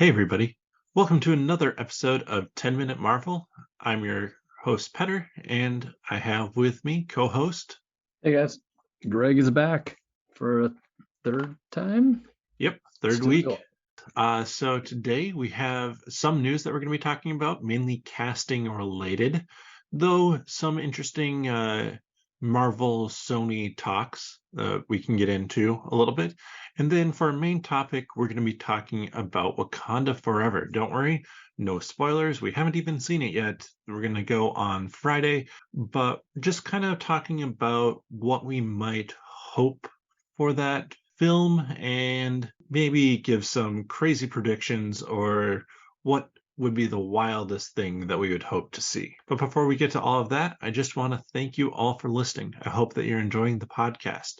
Hey, everybody. Welcome to another episode of 10 Minute Marvel. I'm your host, Petter, and I have with me co-host. Hey guys, Greg is back for a third time. Yep, third Still week. going. So today we have some news that we're going to be talking about, mainly casting related, though some interesting Marvel Sony talks we can get into a little bit. And then for our main topic, we're going to be talking about Wakanda Forever. Don't worry, no spoilers. We haven't even seen it yet. We're going to go on Friday, but just kind of talking about what we might hope for that film and maybe give some crazy predictions or what would be the wildest thing that we would hope to see. But before we get to all of that, I just want to thank you all for listening. I hope that you're enjoying the podcast.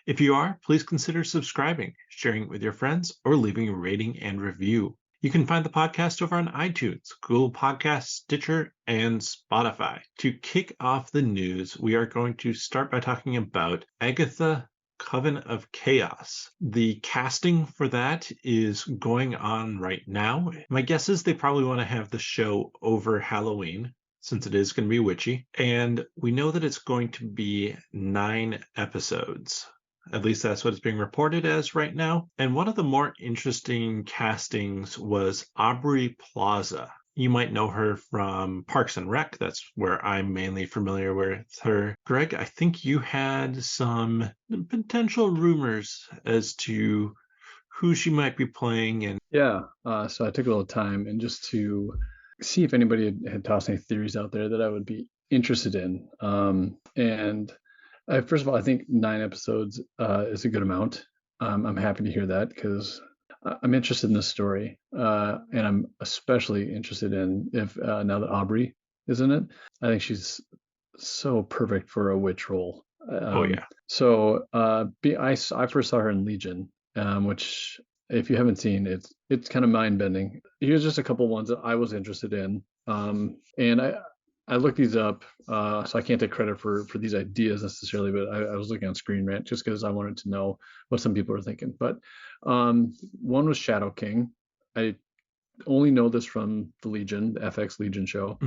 If you are, please consider subscribing, sharing it with your friends, or leaving a rating and review. You can find the podcast over on iTunes, Google Podcasts, Stitcher, and Spotify. To kick off the news, we are going to start by talking about Agatha Coven of Chaos. The casting for that is going on right now. My guess is they probably want to have the show over Halloween, since it is going to be witchy. And we know that it's going to be 9 episodes. At least that's what it's being reported as right now. And one of the more interesting castings was Aubrey Plaza. You might know her from Parks and Rec. That's where I'm mainly familiar with her. Greg, I think you had some potential rumors as to who she might be playing. And Yeah, so I took a little time and just to see if anybody had tossed any theories out there that I would be interested in. First of all, I think 9 episodes is a good amount. I'm happy to hear that because I'm interested in this story, and I'm especially interested in if now that Aubrey is in it. I think she's so perfect for a witch role. oh, yeah. I first saw her in Legion, which if you haven't seen, it's kind of mind bending. Here's just a couple ones that I was interested in, and I looked these up, so I can't take credit for these ideas necessarily, but I was looking on Screen Rant just because I wanted to know what some people are thinking. But one was Shadow King. I only know this from the Legion, the FX Legion show.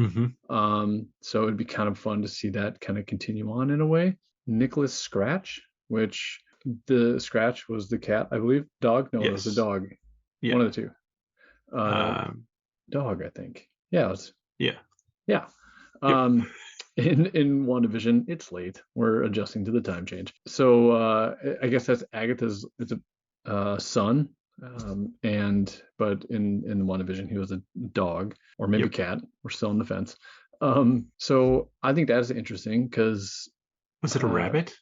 So it'd be kind of fun to see that kind of continue on in a way. Nicholas Scratch, which the Scratch was the cat, I believe. Dog? No, it was the dog. Yeah. One of the two. Dog, I think. Yeah, it was. Yeah. Yeah. Yep. In WandaVision, it's late. We're adjusting to the time change. So I guess that's Agatha's. It's a son. But in WandaVision, he was a dog or maybe cat. We're still on the fence. So I think that is interesting because was it a rabbit?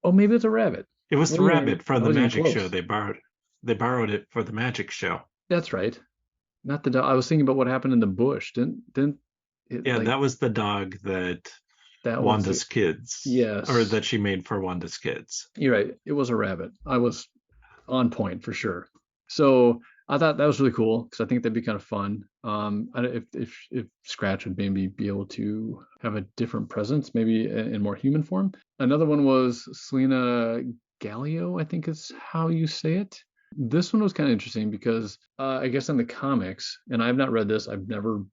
Oh, maybe it's a rabbit. It was the rabbit from the magic close. show. They borrowed it for the magic show. That's right. Not the dog. I was thinking about what happened in the bush. That was the dog that Wanda's kids. Yes. Or that she made for Wanda's kids. You're right. It was a rabbit. I was on point for sure. So I thought that was really cool because I think that'd be kind of fun. If Scratch would maybe be able to have a different presence, maybe in more human form. Another one was Selena Gallio, I think is how you say it. This one was kind of interesting because I guess in the comics, and I've not read this, I've never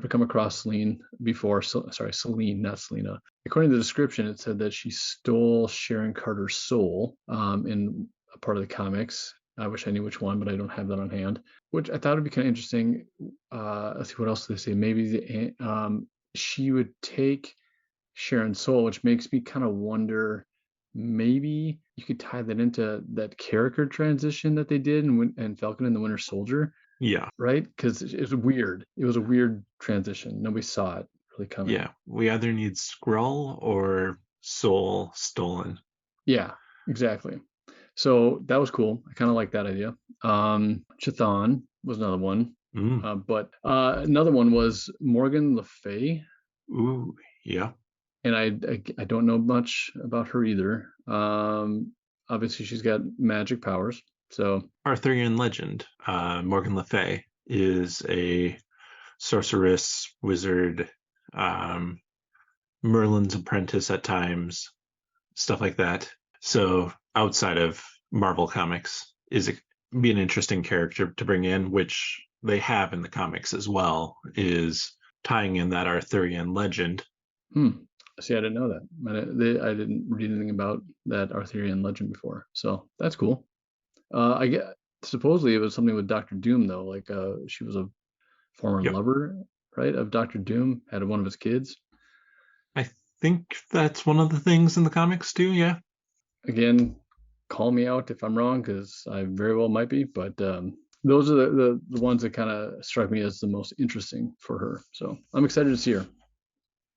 come across Selene before. Sorry, Selene, not Selena. According to the description, it said that she stole Sharon Carter's soul in a part of the comics. I wish I knew which one, but I don't have that on hand. Which I thought would be kind of interesting. Let's see, what else did they say? Maybe she would take Sharon's soul, which makes me kind of wonder. Maybe you could tie that into that character transition that they did in Falcon and the Winter Soldier. Yeah. Right? Because it was weird. It was a weird transition. Nobody saw it really coming. Yeah. We either need Skrull or Soul stolen. Yeah, exactly. So that was cool. I kind of like that idea. Chthon was another one. But another one was Morgan Le Fay. Ooh, yeah. And I don't know much about her either. Obviously, she's got magic powers. So Arthurian legend. Morgan Le Fay is a sorceress, wizard, Merlin's apprentice at times, stuff like that. So outside of Marvel Comics, be an interesting character to bring in, which they have in the comics as well, is tying in that Arthurian legend. Hmm. See, I didn't know that. I didn't read anything about that Arthurian legend before, so that's cool. I get supposedly it was something with Doctor Doom though, like she was a former Yep. lover, right, of Doctor Doom, had one of his kids. I think that's one of the things in the comics too. Yeah. Again, call me out if I'm wrong, because I very well might be, but those are the ones that kind of struck me as the most interesting for her. So I'm excited to see her.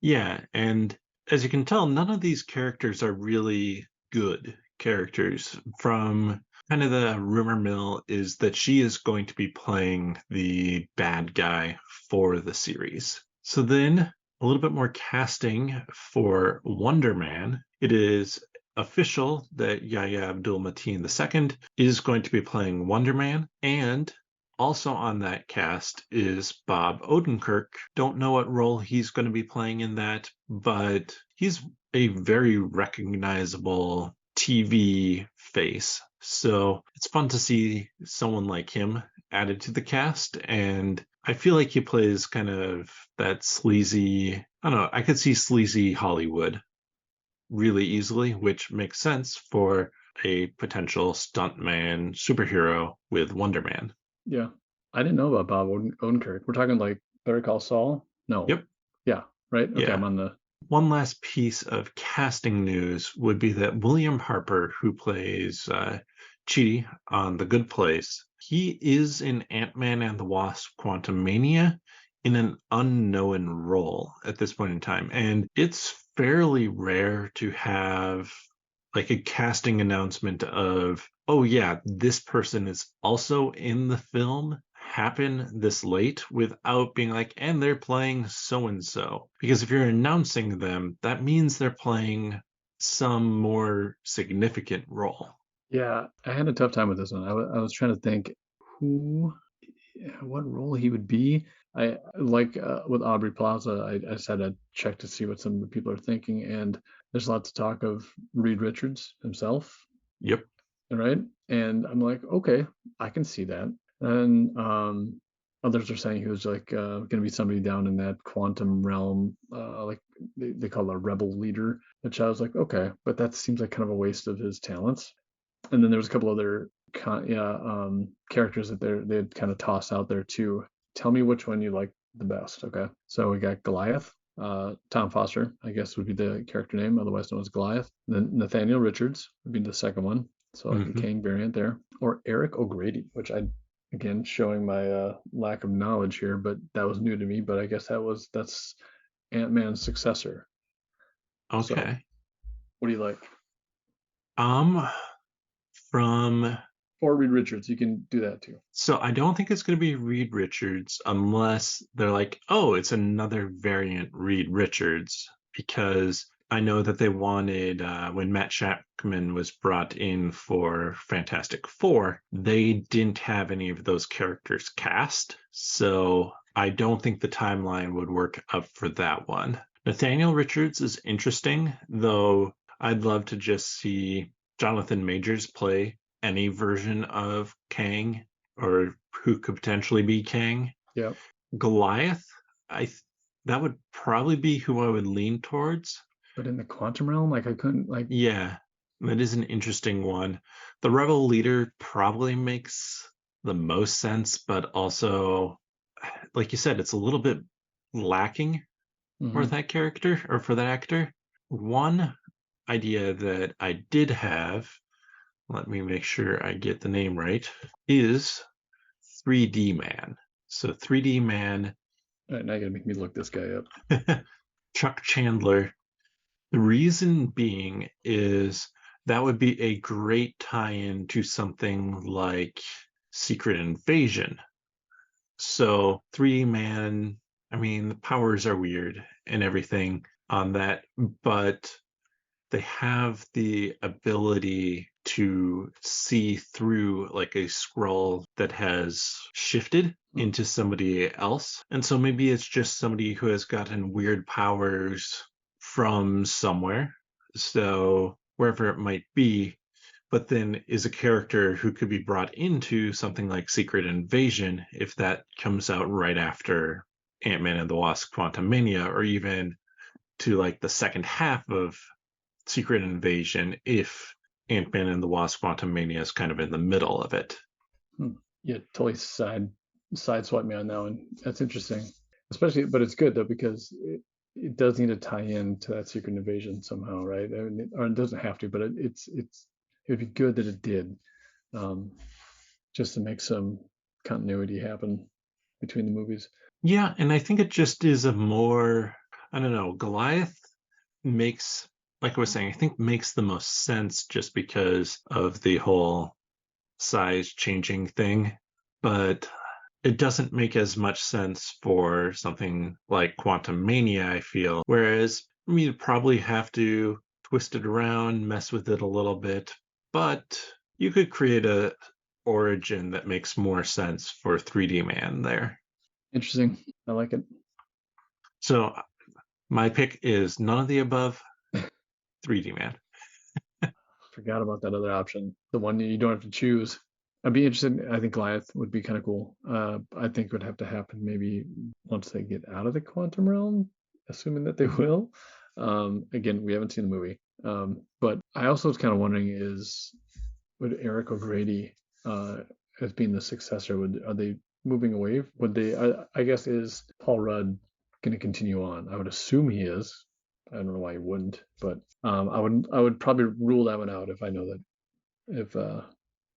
Yeah. And as you can tell, none of these characters are really good characters. From kind of the rumor mill is that she is going to be playing the bad guy for the series. So then a little bit more casting for Wonderman. It is official that Yahya Abdul Mateen II is going to be playing Wonderman, and also on that cast is Bob Odenkirk. Don't know what role he's going to be playing in that, but he's a very recognizable TV face. So it's fun to see someone like him added to the cast. And I feel like he plays kind of that sleazy, I don't know, I could see sleazy Hollywood really easily, which makes sense for a potential stuntman superhero with Wonder Man. Yeah, I didn't know about Bob Odenkirk. We're talking like Better Call Saul? No. Yep. Yeah, right. Okay, I'm Yeah. on the. One last piece of casting news would be that William Harper, who plays Chidi on The Good Place, he is in Ant-Man and the Wasp: Quantumania in an unknown role at this point in time. And it's fairly rare to have like a casting announcement of, oh yeah, this person is also in the film happen this late without being like, and they're playing so and so. Because if you're announcing them, that means they're playing some more significant role. Yeah, I had a tough time with this one. I was trying to think who, what role he would be. I like with Aubrey Plaza. I just had to check to see what some of the people are thinking, and there's lots of talk of Reed Richards himself, Yep. right? And I'm like, okay, I can see that. And others are saying he was like going to be somebody down in that quantum realm, like they call it a rebel leader. Which I was like, okay, but that seems like kind of a waste of his talents. And then there was a couple other characters that they had kind of tossed out there too. Tell me which one you like the best. Okay, so we got Goliath. Tom Foster, I guess, would be the character name, otherwise known as Goliath. Then Nathaniel Richards would be the second one, so like the Mm-hmm. Kang variant there, or Eric O'Grady, which I, again, showing my lack of knowledge here, but that was new to me. But I guess that's Ant-Man's successor. So Okay. what do you like? Um, from Or Reed Richards, you can do that too. So I don't think it's going to be Reed Richards unless they're like, oh, it's another variant Reed Richards, because I know that they wanted when Matt Shakman was brought in for Fantastic Four, they didn't have any of those characters cast. So I don't think the timeline would work up for that one. Nathaniel Richards is interesting, though I'd love to just see Jonathan Majors play any version of Kang or who could potentially be Kang. Yeah. Goliath, I that would probably be who I would lean towards. But in the quantum realm, like I couldn't like. Yeah, that is an interesting one. The rebel leader probably makes the most sense, but also, like you said, it's a little bit lacking for Mhm. that character or for that actor. One idea that I did have, let me make sure I get the name right, is 3D Man. So 3D Man, All right, now you gotta make me look this guy up. Chuck Chandler. The reason being is that would be a great tie-in to something like Secret Invasion. So 3D Man, I mean, the powers are weird and everything on that, but they have the ability to see through like a scroll that has shifted Hmm. into somebody else. And so maybe it's just somebody who has gotten weird powers from somewhere. So wherever it might be, but then is a character who could be brought into something like Secret Invasion if that comes out right after Ant-Man and the Wasp: Quantumania, or even to like the second half of Secret Invasion if Ant-Man and the Wasp: Quantumania is kind of in the middle of it. Yeah, totally sideswipe me on that one. That's interesting, especially, but it's good though because it does need to tie in to that Secret Invasion somehow, right? I mean, or it doesn't have to, but it would be good that it did, um, just to make some continuity happen between the movies. Yeah, and I think it just is a more, I don't know, Goliath makes, like I was saying, I think makes the most sense just because of the whole size changing thing, but it doesn't make as much sense for something like Quantum Mania, I feel. Whereas you'd probably have to twist it around, mess with it a little bit, but you could create a origin that makes more sense for 3D Man there. Interesting. I like it. So my pick is none of the above, 3D Man. Forgot about that other option, the one you don't have to choose. I'd be interested. I think Goliath would be kind of cool. I think it would have to happen maybe once they get out of the quantum realm, assuming that they will. Again, we haven't seen the movie, but I also was kind of wondering: is would Eric O'Grady, as being the successor, would are they moving away? Would they? I guess is Paul Rudd going to continue on? I would assume he is. I don't know why he wouldn't, but I would probably rule that one out if I know that if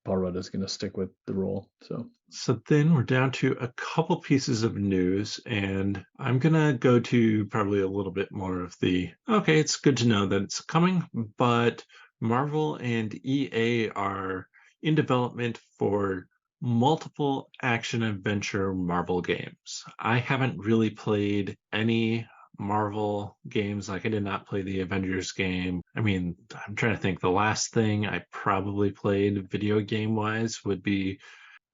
Paul Rudd is going to stick with the role. So So then we're down to a couple pieces of news, and I'm gonna go to probably a little bit more of the okay, it's good to know that it's coming, but Marvel and EA are in development for multiple action adventure Marvel games. I haven't really played any Marvel games. Like I did not play the Avengers game. I mean, I'm trying to think. The last thing I probably played video game wise would be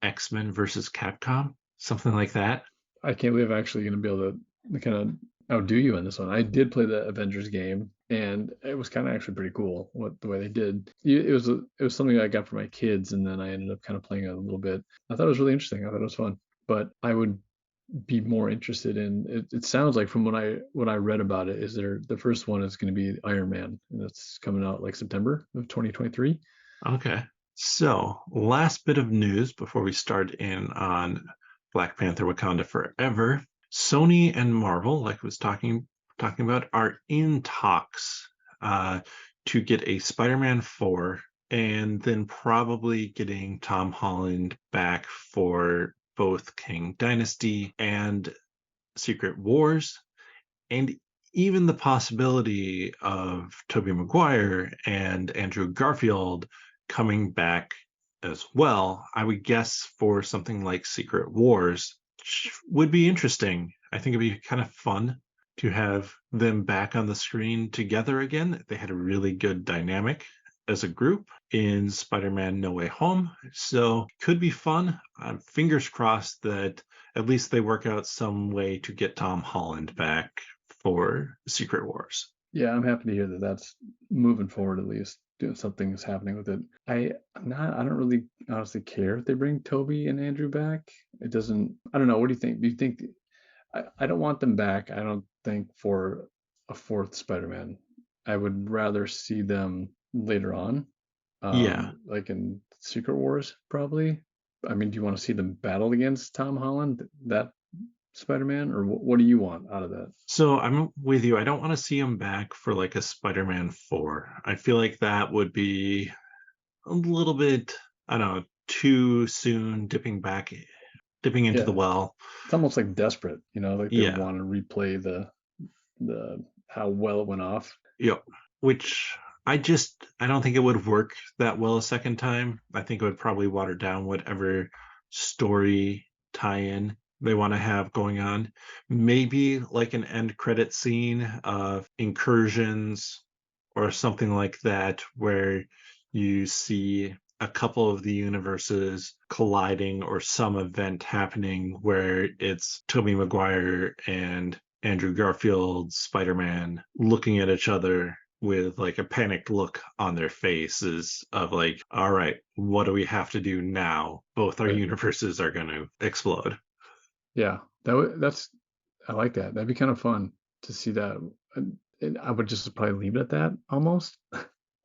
X-Men versus Capcom, something like that. I can't believe I'm actually going to be able to kind of outdo you in this one. I did play the Avengers game, and it was kind of actually pretty cool what the way they did. It was something I got for my kids, and then I ended up kind of playing it a little bit. I thought it was really interesting. I thought it was fun, but I would be more interested in it. It sounds like from what I read about it is the first one is going to be Iron Man, and that's coming out like September of 2023. Okay. So, last bit of news before we start in on Black Panther Wakanda Forever. Sony and Marvel, like I was talking about, are in talks to get a Spider-Man 4 and then probably getting Tom Holland back for both King Dynasty and Secret Wars, and even the possibility of Tobey Maguire and Andrew Garfield coming back as well. I would guess for something like Secret Wars, which would be interesting. I think it'd be kind of fun to have them back on the screen together again. They had a really good dynamic as a group in Spider-Man No Way Home, so could be fun. Fingers crossed that at least they work out some way to get Tom Holland back for Secret Wars. Yeah, I'm happy to hear that that's moving forward at least. Something is happening with it. I don't really honestly care if they bring Toby and Andrew back. It doesn't, I don't know. What do you think? Do you think, I don't want them back. I don't think for a fourth Spider-Man. I would rather see them later on, Yeah. like in Secret Wars, probably. I mean, do you want to see them battle against Tom Holland, that Spider-Man, or what do you want out of that? So I'm with you. I don't want to see him back for like a Spider-Man 4. I feel like that would be a little bit, I don't know, too soon dipping into the Yeah, well. it's almost like desperate, like they Yeah. want to replay the how well it went off. Yep. Which I don't think it would work that well a second time. I think it would probably water down whatever story tie-in they want to have going on. Maybe like an end credit scene of incursions or something like that, where you see a couple of the universes colliding or some event happening where it's Tobey Maguire and Andrew Garfield, Spider-Man looking at each other with like a panicked look on their faces of like, all right, what do we have to do now? Both our Right. universes are going to explode. Yeah. That's I like that. That'd be kind of fun to see that. And I would just probably leave it at that almost.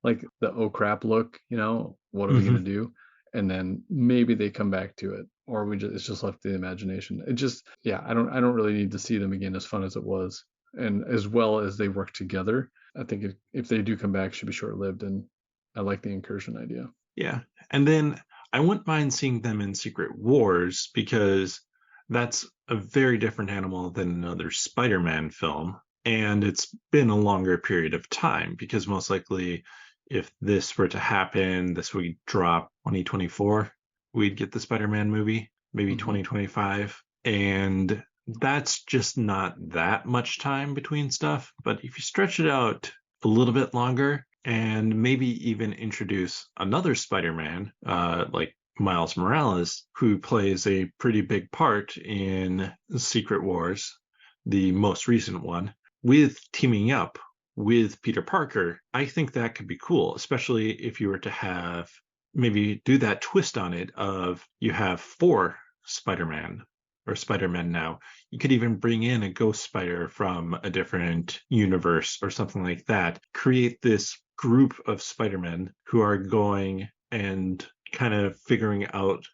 Like the oh crap look, what are we gonna Hmm. do? And then maybe they come back to it, or it's just left to the imagination. It just, yeah, I don't really need to see them again as fun as it was, and as well as they work together. I think if they do come back, it should be short lived, and I like the incursion idea. Yeah. And then I wouldn't mind seeing them in Secret Wars because that's a very different animal than another Spider-Man film. And it's been a longer period of time because most likely, if this were to happen, this would drop 2024, we'd get the Spider-Man movie, maybe Hmm. 2025. And that's just not that much time between stuff. But if you stretch it out a little bit longer and maybe even introduce another Spider-Man, like Miles Morales, who plays a pretty big part in Secret Wars, the most recent one, with teaming up with Peter Parker. I think that could be cool, especially if you were to have maybe do that twist on it of you have four Spider-Man or Spider-Man now. You could even bring in a Ghost Spider from a different universe or something like that. Create this group of Spider-Men who are going and kind of figuring out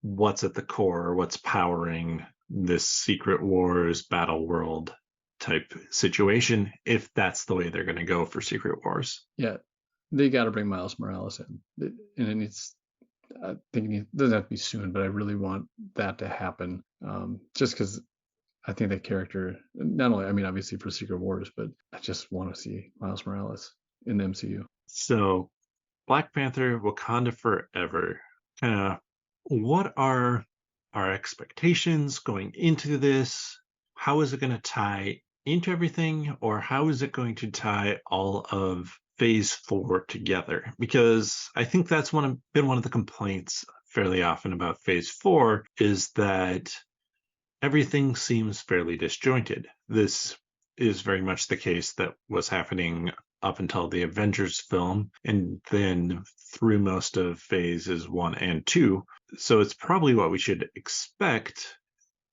what's at the core, what's powering this Secret Wars battle world type situation, if that's the way they're going to go for Secret Wars. Yeah, they got to bring Miles Morales in, and it needs. I think it doesn't have to be soon, but I really want that to happen. Just because I think that character, not only, I mean, obviously for Secret Wars, but I just want to see Miles Morales in the MCU. So, Black Panther Wakanda Forever. Kind of what are our expectations going into this? How is it going to tie into everything, or how is it going to tie all of phase four together? Because I think that's been one of the complaints fairly often about phase four is that everything seems fairly disjointed. This is very much the case that was happening up until the Avengers film and then through most of phases one and two. So it's probably what we should expect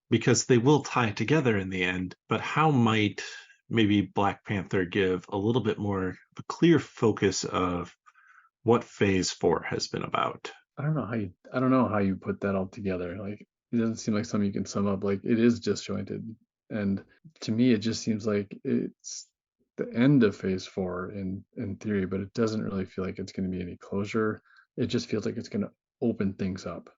because they will tie together in the end. But how might maybe Black Panther give a little bit more of a clear focus of what phase four has been about? I don't know how you put that all together. Like, it doesn't seem like something you can sum up. Like, it is disjointed, and to me, it just seems like it's the end of phase four in theory, but it doesn't really feel like it's going to be any closure. It just feels like it's going to open things up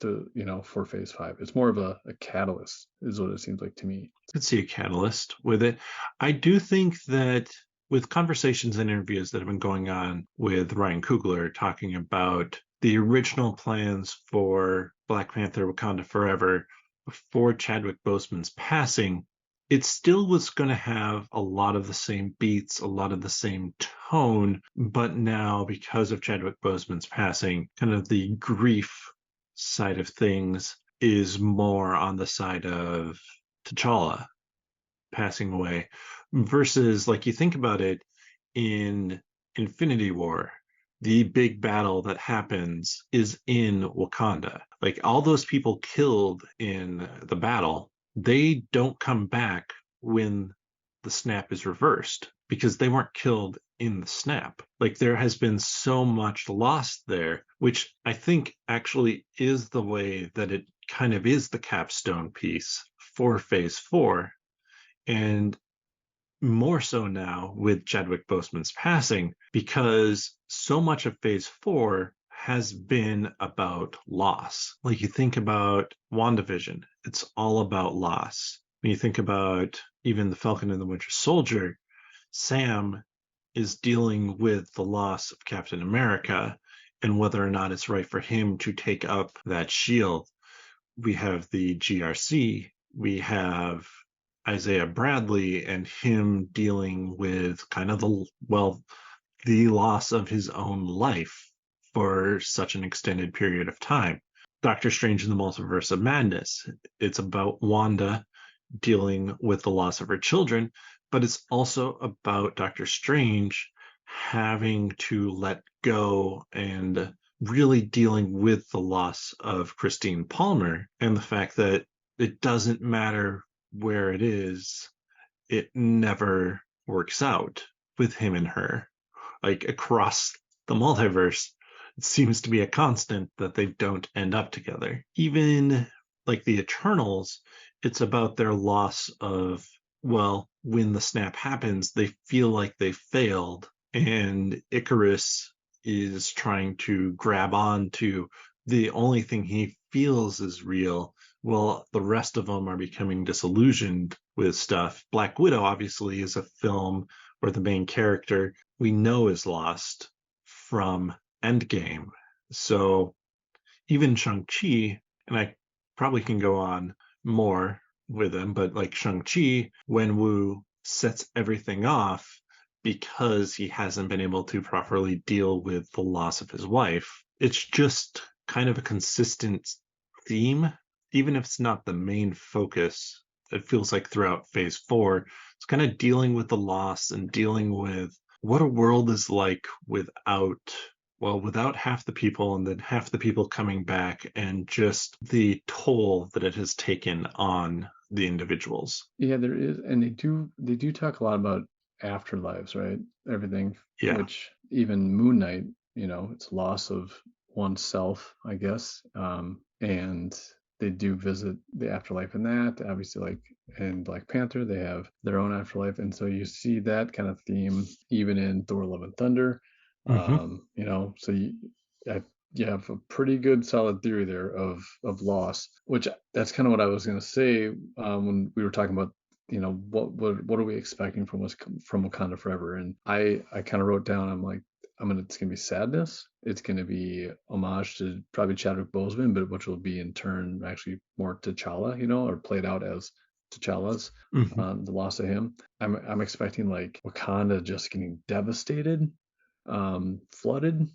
to, for phase five. It's more of a catalyst, is what it seems like to me. Could see a catalyst with it. I do think that with conversations and interviews that have been going on with Ryan Coogler talking about the original plans for Black Panther Wakanda Forever before Chadwick Boseman's passing, it still was going to have a lot of the same beats, a lot of the same tone, but now because of Chadwick Boseman's passing, kind of the grief side of things is more on the side of T'Challa passing away versus like you think about it in Infinity War, the big battle that happens is in Wakanda. Like all those people killed in the battle, they don't come back when the snap is reversed because they weren't killed in the snap. Like there has been so much lost there, which I think actually is the way that it kind of is the capstone piece for phase four. And more so now with Chadwick Boseman's passing, because so much of phase four has been about loss. Like you think about WandaVision, it's all about loss. When you think about even the Falcon and the Winter Soldier, Sam is dealing with the loss of Captain America and whether or not it's right for him to take up that shield. We have the GRC, we have Isaiah Bradley and him dealing with kind of the loss of his own life for such an extended period of time. Doctor Strange in the Multiverse of Madness. It's about Wanda dealing with the loss of her children, but it's also about Doctor Strange having to let go and really dealing with the loss of Christine Palmer and the fact that it doesn't matter where it is, it never works out with him and her. Like across the multiverse, it seems to be a constant that they don't end up together. Even like the Eternals, it's about their loss of, well, when the snap happens, they feel like they failed, and Icarus is trying to grab on to the only thing he feels is real. Well, the rest of them are becoming disillusioned with stuff. Black Widow obviously is a film where the main character we know is lost from Endgame. So even Shang-Chi, and I probably can go on more with him, but like Shang-Chi, Wenwu sets everything off because he hasn't been able to properly deal with the loss of his wife. It's just kind of a consistent theme, even if it's not the main focus. It feels like throughout phase four, it's kind of dealing with the loss and dealing with what a world is like without half the people and then half the people coming back and just the toll that it has taken on the individuals. Yeah, there is, and they do talk a lot about afterlives, right? Everything, Yeah. which even Moon Knight, it's loss of oneself, I guess. And they do visit the afterlife in that. Obviously, like in Black Panther, they have their own afterlife, and so you see that kind of theme even in Thor: Love and Thunder. Hmm. So I, you have a pretty good solid theory there of loss, which that's kind of what I was going to say when we were talking about what are we expecting from us from Wakanda Forever, and I kind of wrote down, I'm like, it's gonna be sadness, it's gonna be homage to probably Chadwick Boseman, but which will be in turn actually more T'Challa, or played out as T'Challa's Hmm. the loss of him. I'm expecting like Wakanda just getting devastated, flooded,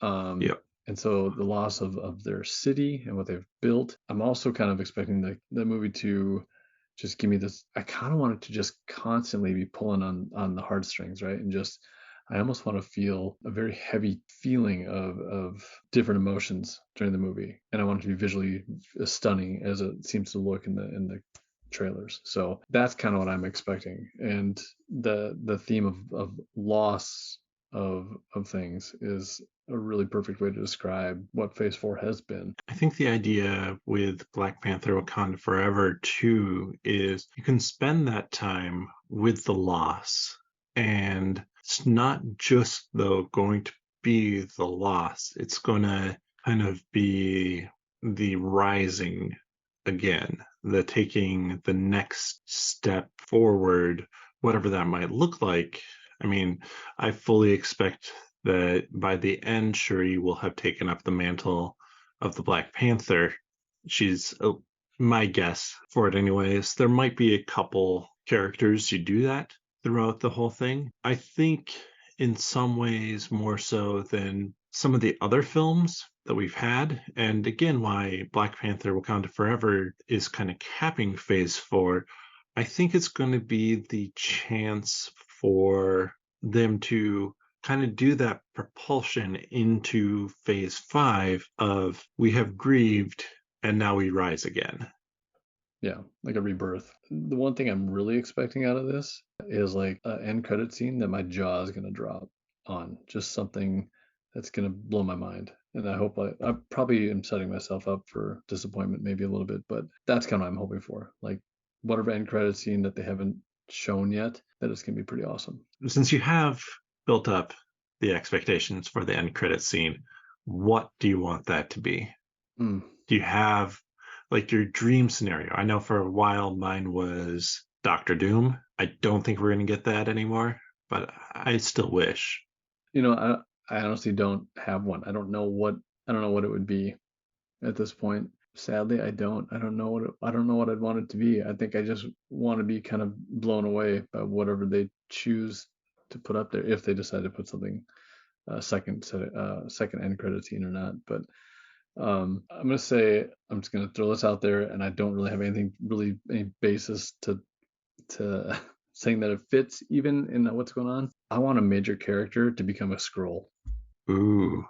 um, Yeah. and so the loss of their city and what they've built. I'm also kind of expecting the movie to just give me this. I kind of want it to just constantly be pulling on the heartstrings, right? And just I almost want to feel a very heavy feeling of different emotions during the movie, and I want it to be visually as stunning as it seems to look in the trailers. So that's kind of what I'm expecting, and the theme of loss of things is a really perfect way to describe what Phase 4 has been. I think the idea with Black Panther Wakanda Forever too is you can spend that time with the loss. And it's not just though going to be the loss, it's going to kind of be the rising again, the taking the next step forward, whatever that might look like. I mean, I fully expect that by the end, Shuri will have taken up the mantle of the Black Panther. She's my guess for it, anyways. There might be a couple characters who do that throughout the whole thing. I think in some ways more so than some of the other films that we've had. And again, why Black Panther Wakanda Forever is kind of capping phase four. I think it's going to be the chance for them to kind of do that propulsion into phase five of we have grieved and now we rise again. Yeah, like a rebirth. The one thing I'm really expecting out of this is like an end credit scene that my jaw is gonna drop on. Just something that's gonna blow my mind. And I probably am setting myself up for disappointment maybe a little bit, but that's kind of what I'm hoping for. Like whatever end credit scene that they haven't shown yet, that it's gonna be pretty awesome. Since you have built up the expectations for the end credit scene, what do you want that to be? Mm. Do you have like your dream scenario? I know for a while mine was Doctor Doom. I don't think we're going to get that anymore, but I still wish. You know, I honestly don't have one. I don't know what it would be at this point. Sadly, I don't. I don't know what I'd want it to be. I think I just want to be kind of blown away by whatever they choose to put up there, if they decide to put something second end credit scene or not. But I'm gonna say, I'm just gonna throw this out there, and I don't really have anything really any basis to saying that it fits even in what's going on. I want a major character to become a scroll. Ooh,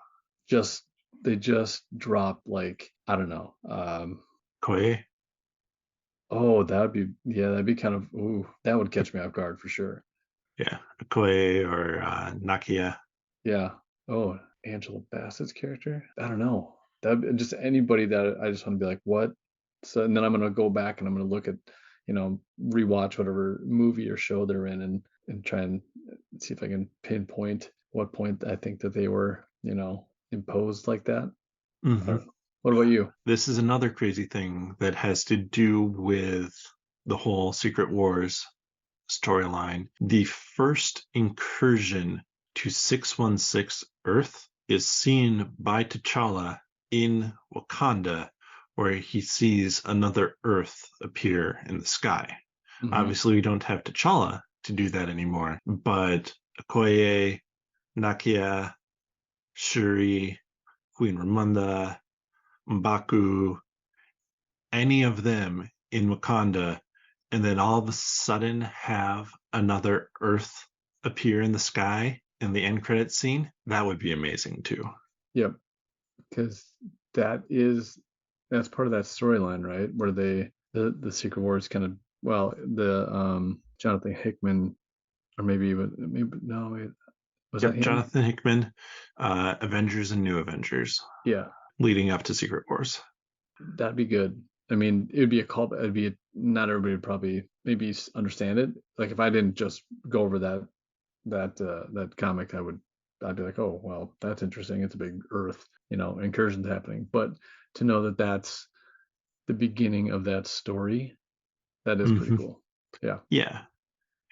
Just they just drop like I don't know. Koei. Oh, that'd be kind of ooh, that would catch me off guard for sure. Yeah, Koei or Nakia. Yeah. Oh, Angela Bassett's character? I don't know. That just anybody that I just want to be like, what? So and then I'm gonna go back and I'm gonna look at, rewatch whatever movie or show they're in and try and see if I can pinpoint what point I think that they were, imposed like that. I Hmm. don't know. What about you? This is another crazy thing that has to do with the whole Secret Wars storyline. The first incursion to 616 Earth is seen by T'Challa in Wakanda, where he sees another Earth appear in the sky. Hmm. Obviously, we don't have T'Challa to do that anymore, but Okoye, Nakia, Shuri, Queen Ramonda, M'Baku, any of them in Wakanda, and then all of a sudden have another Earth appear in the sky in the end credit scene, that would be amazing too. Yep. Because that's part of that storyline, right? Where the Secret Wars kind of the Jonathan Hickman or maybe no wait, was that Yep, him? Jonathan Hickman, Avengers and New Avengers, Yeah, leading up to Secret Wars. that'd be good. I mean, it would be a call. Not everybody would probably maybe understand it. Like if I didn't just go over that comic, I'd be like, oh well, that's interesting. It's a big Earth, incursions happening. But to know that that's the beginning of that story, that is pretty Hmm. cool. Yeah. Yeah,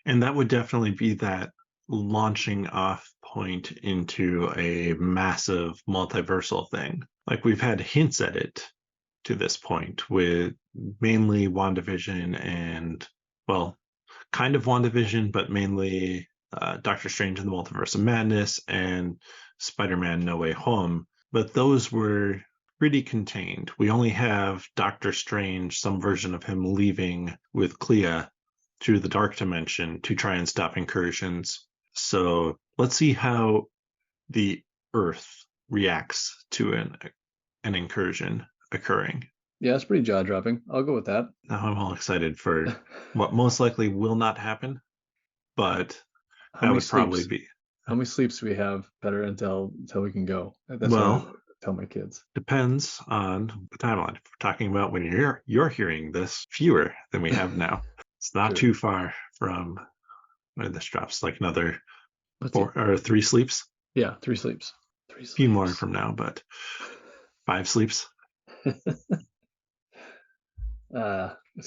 and that would definitely be that launching off point into a massive multiversal thing. Like we've had hints at it to this point with mainly WandaVision and, well, kind of WandaVision, but mainly Doctor Strange and the Multiverse of Madness and Spider-Man No Way Home. But those were pretty contained. We only have Doctor Strange, some version of him leaving with Clea through the dark dimension to try and stop incursions. So let's see how the Earth reacts to an incursion occurring. Yeah, it's pretty jaw dropping. I'll go with that. Now I'm all excited for what most likely will not happen, but How that many would probably sleeps? be, How many sleeps do we have better until we can go? That's what I well, tell my kids. depends on the timeline. If we're talking about when you're hearing this, fewer than we have now. It's not True. too far from when this drops, like another Let's see. 4 or 3 sleeps. Yeah, 3 sleeps. Three A few more sleeps. from now, but 5 sleeps. It's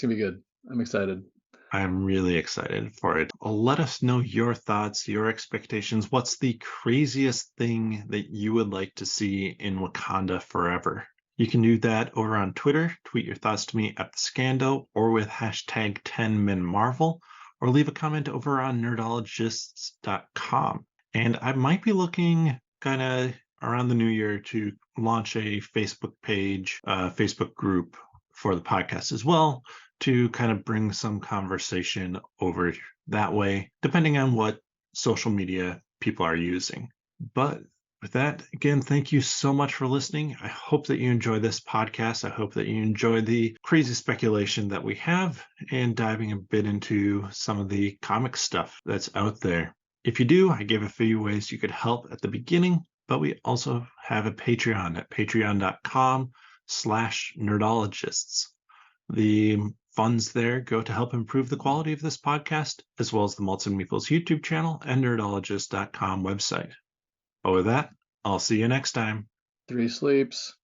gonna be good. I'm excited. I'm really excited for it. Let us know your thoughts, your expectations. What's the craziest thing that you would like to see in Wakanda Forever? You can do that over on Twitter. Tweet your thoughts to me at the Scando or with hashtag 10MinMarvel, or leave a comment over on nerdologists.com. And I might be looking kind of around the new year to launch a Facebook page, Facebook group for the podcast as well, to kind of bring some conversation over that way, depending on what social media people are using. But with that, again, thank you so much for listening. I hope that you enjoy this podcast. I hope that you enjoy the crazy speculation that we have and diving a bit into some of the comic stuff that's out there. If you do, I gave a few ways you could help at the beginning, but we also have a Patreon at patreon.com/nerdologists. The funds there go to help improve the quality of this podcast, as well as the Malts and Meeples YouTube channel and nerdologist.com website. But with that, I'll see you next time. 3 sleeps.